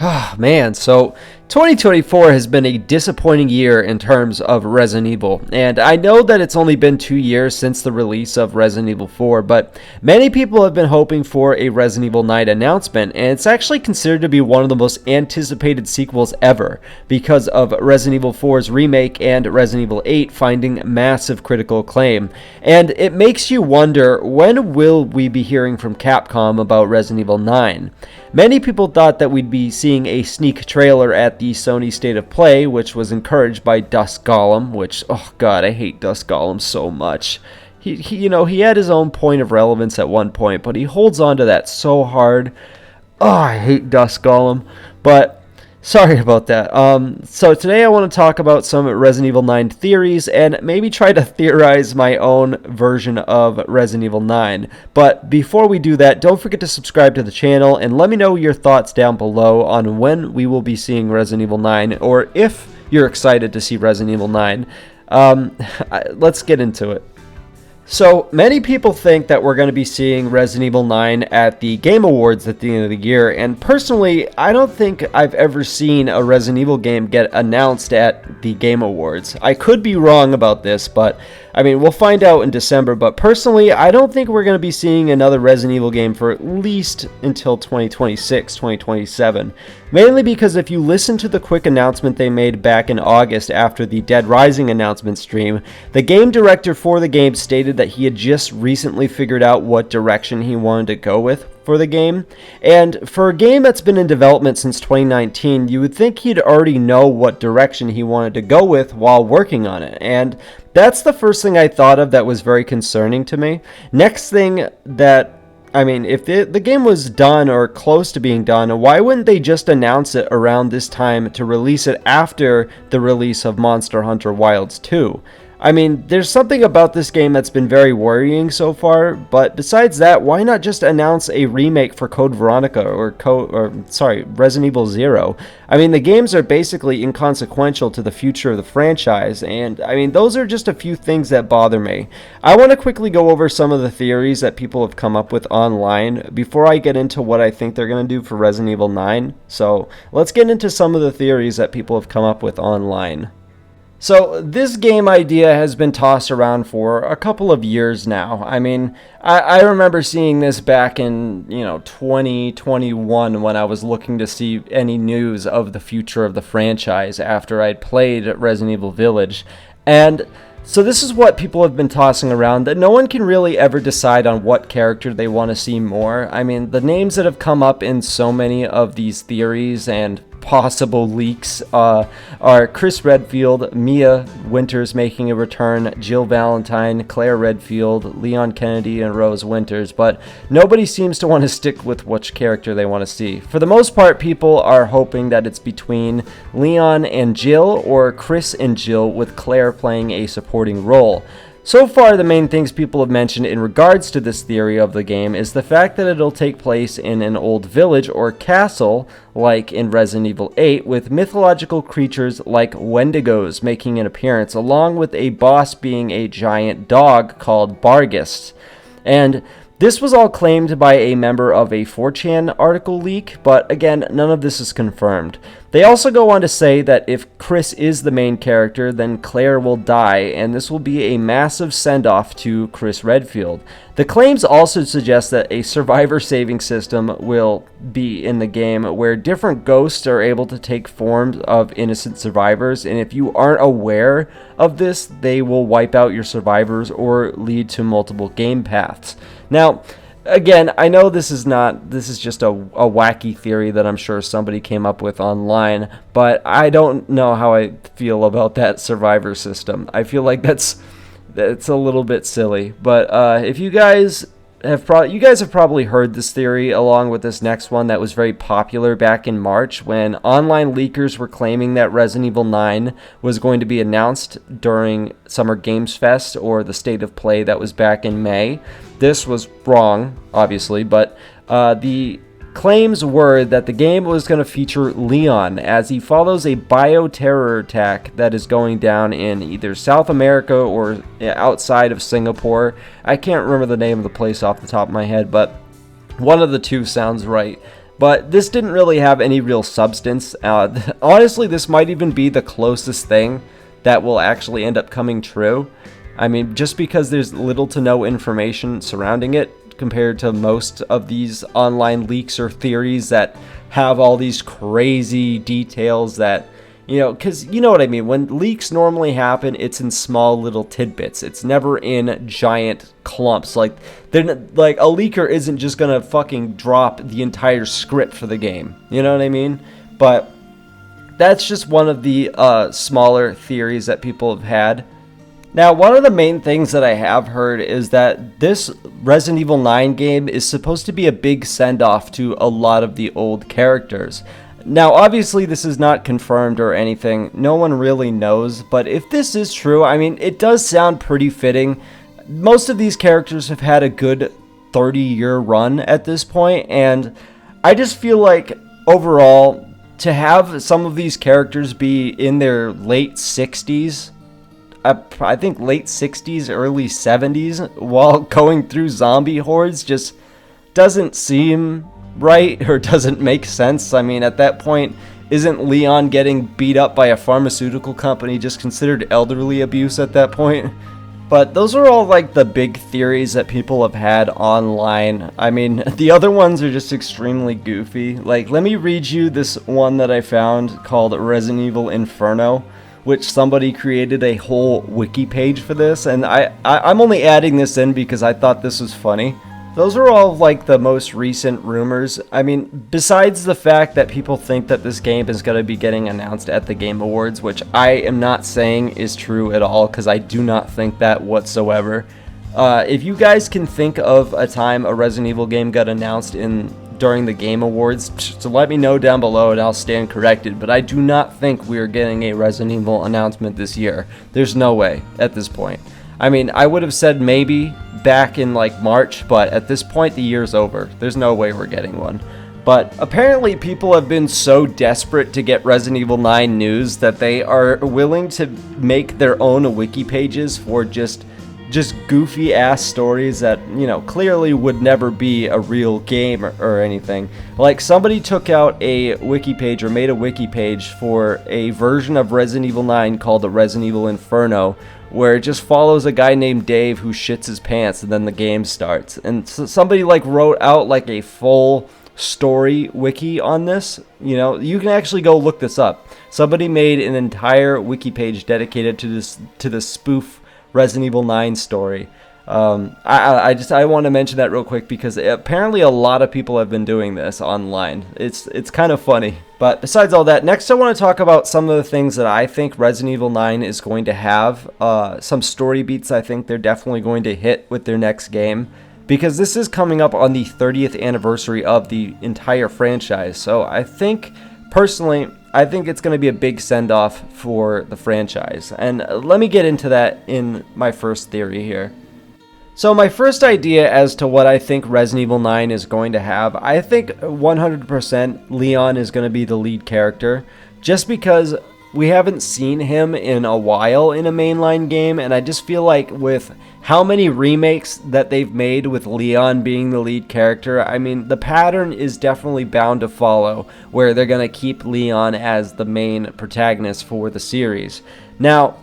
Ah, man, so 2024 has been a disappointing year in terms of Resident Evil, and I know that it's only been 2 years since the release of Resident Evil 4, but many people have been hoping for a Resident Evil 9 announcement, and it's actually considered to be one of the most anticipated sequels ever because of Resident Evil 4's remake and Resident Evil 8 finding massive critical acclaim. And it makes you wonder, when will we be hearing from Capcom about Resident Evil 9? Many people thought that we'd be seeing a sneak trailer at the Sony State of Play, which was encouraged by Dusk Golem, which, oh god, I hate Dusk Golem so much. He had his own point of relevance at one point, but he holds on to that so hard. Oh, I hate Dusk Golem. But sorry about that. So today I want to talk about some Resident Evil 9 theories and maybe try to theorize my own version of Resident Evil 9. But before we do that, don't forget to subscribe to the channel and let me know your thoughts down below on when we will be seeing Resident Evil 9, or if you're excited to see Resident Evil 9. Let's get into it. So, many people think that we're going to be seeing Resident Evil 9 at the Game Awards at the end of the year, and personally, I don't think I've ever seen a Resident Evil game get announced at the Game Awards. I could be wrong about this, but I mean, we'll find out in December, but personally, I don't think we're going to be seeing another Resident Evil game for at least until 2026, 2027. Mainly because if you listen to the quick announcement they made back in August after the Dead Rising announcement stream, the game director for the game stated that he had just recently figured out what direction he wanted to go with for the game. And for a game that's been in development since 2019, you would think he'd already know what direction he wanted to go with while working on it. And that's the first thing I thought of that was very concerning to me. Next thing that, I mean, if the game was done or close to being done, why wouldn't they just announce it around this time to release it after the release of Monster Hunter Wilds 2? I mean, there's something about this game that's been very worrying so far, but besides that, why not just announce a remake for Code Veronica or Resident Evil 0? I mean, the games are basically inconsequential to the future of the franchise, and I mean, those are just a few things that bother me. I want to quickly go over some of the theories that people have come up with online before I get into what I think they're going to do for Resident Evil 9. So, let's get into some of the theories that people have come up with online. So this game idea has been tossed around for a couple of years now. I mean, I remember seeing this back in, 2021 when I was looking to see any news of the future of the franchise after I'd played Resident Evil Village. And so this is what people have been tossing around, that no one can really ever decide on what character they want to see more. I mean, the names that have come up in so many of these theories and possible leaks are Chris Redfield, Mia Winters making a return, Jill Valentine, Claire Redfield, Leon Kennedy, and Rose Winters, but nobody seems to want to stick with which character they want to see. For the most part, people are hoping that it's between Leon and Jill, or Chris and Jill, with Claire playing a supporting role. So far, the main things people have mentioned in regards to this theory of the game is the fact that it'll take place in an old village or castle, like in Resident Evil 8, with mythological creatures like Wendigos making an appearance, along with a boss being a giant dog called Barghest. And this was all claimed by a member of a 4chan article leak, but again, none of this is confirmed. They also go on to say that if Chris is the main character, then Claire will die, and this will be a massive send-off to Chris Redfield. The claims also suggest that a survivor saving system will be in the game, where different ghosts are able to take forms of innocent survivors, and if you aren't aware of this, they will wipe out your survivors or lead to multiple game paths. Now, again, I know this is just a wacky theory that I'm sure somebody came up with online, but I don't know how I feel about that survivor system. I feel like that's a little bit silly. But if you guys have probably heard this theory along with this next one that was very popular back in March when online leakers were claiming that Resident Evil 9 was going to be announced during Summer Games Fest or the State of Play that was back in May. This was wrong, obviously, but the claims were that the game was going to feature Leon as he follows a bioterror attack that is going down in either South America or outside of Singapore. I can't remember the name of the place off the top of my head, but one of the two sounds right. But this didn't really have any real substance. Honestly, this might even be the closest thing that will actually end up coming true. I mean, just because there's little to no information surrounding it compared to most of these online leaks or theories that have all these crazy details that, you know, because you know what I mean. When leaks normally happen, it's in small little tidbits. It's never in giant clumps. Like, a leaker isn't just gonna fucking drop the entire script for the game. You know what I mean? But that's just one of the smaller theories that people have had. Now, one of the main things that I have heard is that this Resident Evil 9 game is supposed to be a big send-off to a lot of the old characters. Now, obviously, this is not confirmed or anything. No one really knows, but if this is true, I mean, it does sound pretty fitting. Most of these characters have had a good 30-year run at this point, and I just feel like, overall, to have some of these characters be in their late 60s, I think late 60s, early 70s, while going through zombie hordes just doesn't seem right or doesn't make sense. I mean, at that point, isn't Leon getting beat up by a pharmaceutical company just considered elderly abuse at that point? But those are all like the big theories that people have had online. I mean, the other ones are just extremely goofy. Like, let me read you this one that I found called Resident Evil Inferno, which somebody created a whole wiki page for this, and I'm only adding this in because I thought this was funny. Those are all like the most recent rumors. I mean, besides the fact that people think that this game is going to be getting announced at the Game Awards, which I am not saying is true at all, because I do not think that whatsoever. If you guys can think of a time a Resident Evil game got announced during the Game Awards, so let me know down below and I'll stand corrected, but I do not think we are getting a Resident Evil announcement this year. There's no way at this point. I mean, I would have said maybe back in like March, but at this point the year's over. There's no way we're getting one. But apparently people have been so desperate to get Resident Evil 9 news that they are willing to make their own wiki pages for just goofy ass stories that, you know, clearly would never be a real game or anything. Like, somebody took out a wiki page or made a wiki page for a version of Resident Evil 9 called the Resident Evil Inferno, where it just follows a guy named Dave who shits his pants and then the game starts. And so somebody like wrote out like a full story wiki on this. You know, you can actually go look this up. Somebody made an entire wiki page dedicated to this spoof Resident Evil 9 story. I want to mention that real quick because apparently a lot of people have been doing this online. It's kind of funny. But besides all that, next I want to talk about some of the things that I think Resident Evil 9 is going to have. Some story beats I think they're definitely going to hit with their next game, because this is coming up on the 30th anniversary of the entire franchise. So I think, personally, I think it's going to be a big send-off for the franchise. And let me get into that in my first theory here. So my first idea as to what I think Resident Evil 9 is going to have, I think 100% Leon is going to be the lead character, just because we haven't seen him in a while in a mainline game, and I just feel like with how many remakes that they've made with Leon being the lead character, I mean, the pattern is definitely bound to follow, where they're going to keep Leon as the main protagonist for the series. Now,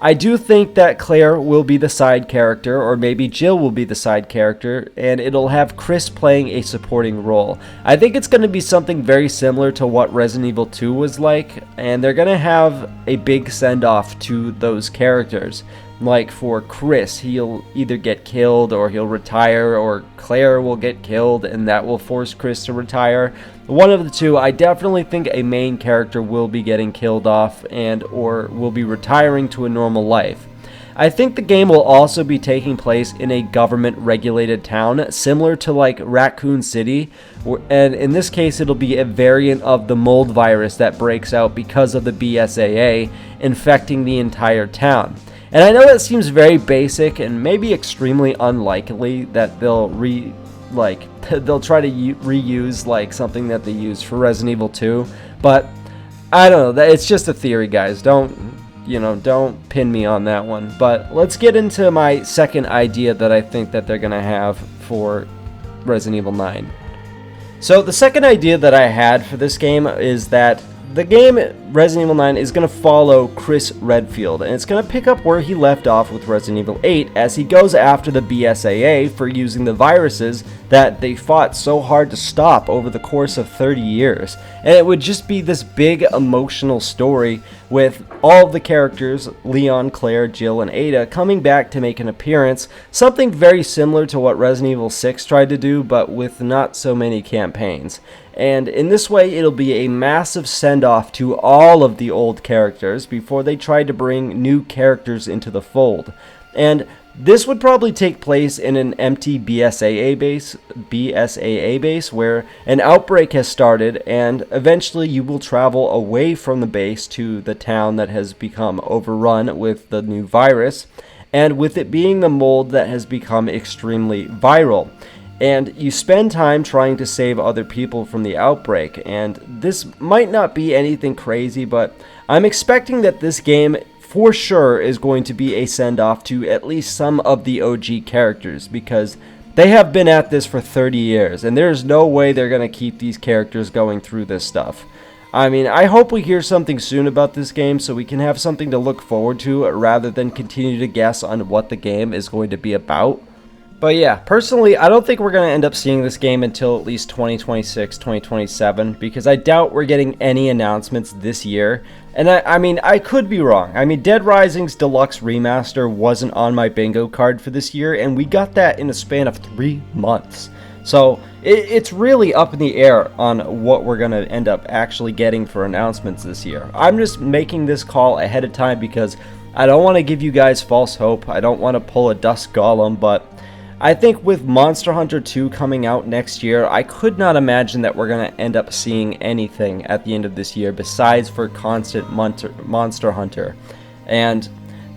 I do think that Claire will be the side character, or maybe Jill will be the side character, and it'll have Chris playing a supporting role. I think it's going to be something very similar to what Resident Evil 2 was like, and they're going to have a big send-off to those characters. Like for Chris, he'll either get killed or he'll retire, or Claire will get killed and that will force Chris to retire. One of the two. I definitely think a main character will be getting killed off and or will be retiring to a normal life. I think the game will also be taking place in a government-regulated town, similar to like Raccoon City, and in this case it'll be a variant of the mold virus that breaks out because of the BSAA infecting the entire town. And I know that seems very basic and maybe extremely unlikely that they'll try to reuse like something that they used for Resident Evil 2, but I don't know, it's just a theory, guys. Don't pin me on that one. But let's get into my second idea that I think that they're going to have for Resident Evil 9. So the second idea that I had for this game is that the game Resident Evil 9 is going to follow Chris Redfield, and it's going to pick up where he left off with Resident Evil 8 as he goes after the BSAA for using the viruses that they fought so hard to stop over the course of 30 years. And it would just be this big emotional story with all of the characters, Leon, Claire, Jill, and Ada, coming back to make an appearance, something very similar to what Resident Evil 6 tried to do, but with not so many campaigns. And in this way, it'll be a massive send-off to all of the old characters before they try to bring new characters into the fold. And this would probably take place in an empty BSAA base where an outbreak has started, and eventually you will travel away from the base to the town that has become overrun with the new virus, and with it being the mold that has become extremely viral. And you spend time trying to save other people from the outbreak, and this might not be anything crazy, but I'm expecting that this game for sure is going to be a send-off to at least some of the OG characters, because they have been at this for 30 years, and there's no way they're going to keep these characters going through this stuff. I mean, I hope we hear something soon about this game so we can have something to look forward to rather than continue to guess on what the game is going to be about. But yeah, personally, I don't think we're going to end up seeing this game until at least 2026, 2027, because I doubt we're getting any announcements this year. And I mean, I could be wrong. I mean, Dead Rising's Deluxe Remaster wasn't on my bingo card for this year, and we got that in a span of 3 months. So it's really up in the air on what we're going to end up actually getting for announcements this year. I'm just making this call ahead of time because I don't want to give you guys false hope. I don't want to pull a Dusk Golem, but I think with Monster Hunter 2 coming out next year, I could not imagine that we're going to end up seeing anything at the end of this year besides for constant Monster Hunter. And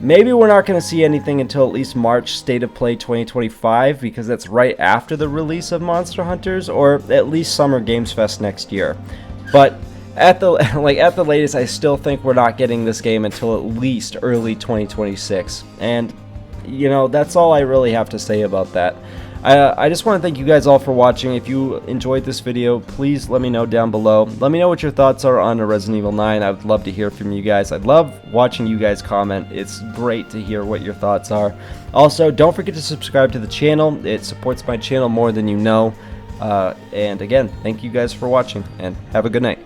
maybe we're not going to see anything until at least March State of Play 2025, because that's right after the release of Monster Hunters, or at least Summer Games Fest next year. But at the latest, I still think we're not getting this game until at least early 2026. And you know, that's all I really have to say about that. I just want to thank you guys all for watching. If you enjoyed this video, please let me know down below. Let me know what your thoughts are on Resident Evil 9. I would love to hear from you guys. I love watching you guys comment. It's great to hear what your thoughts are. Also, don't forget to subscribe to the channel. It supports my channel more than you know. And again, thank you guys for watching, and have a good night.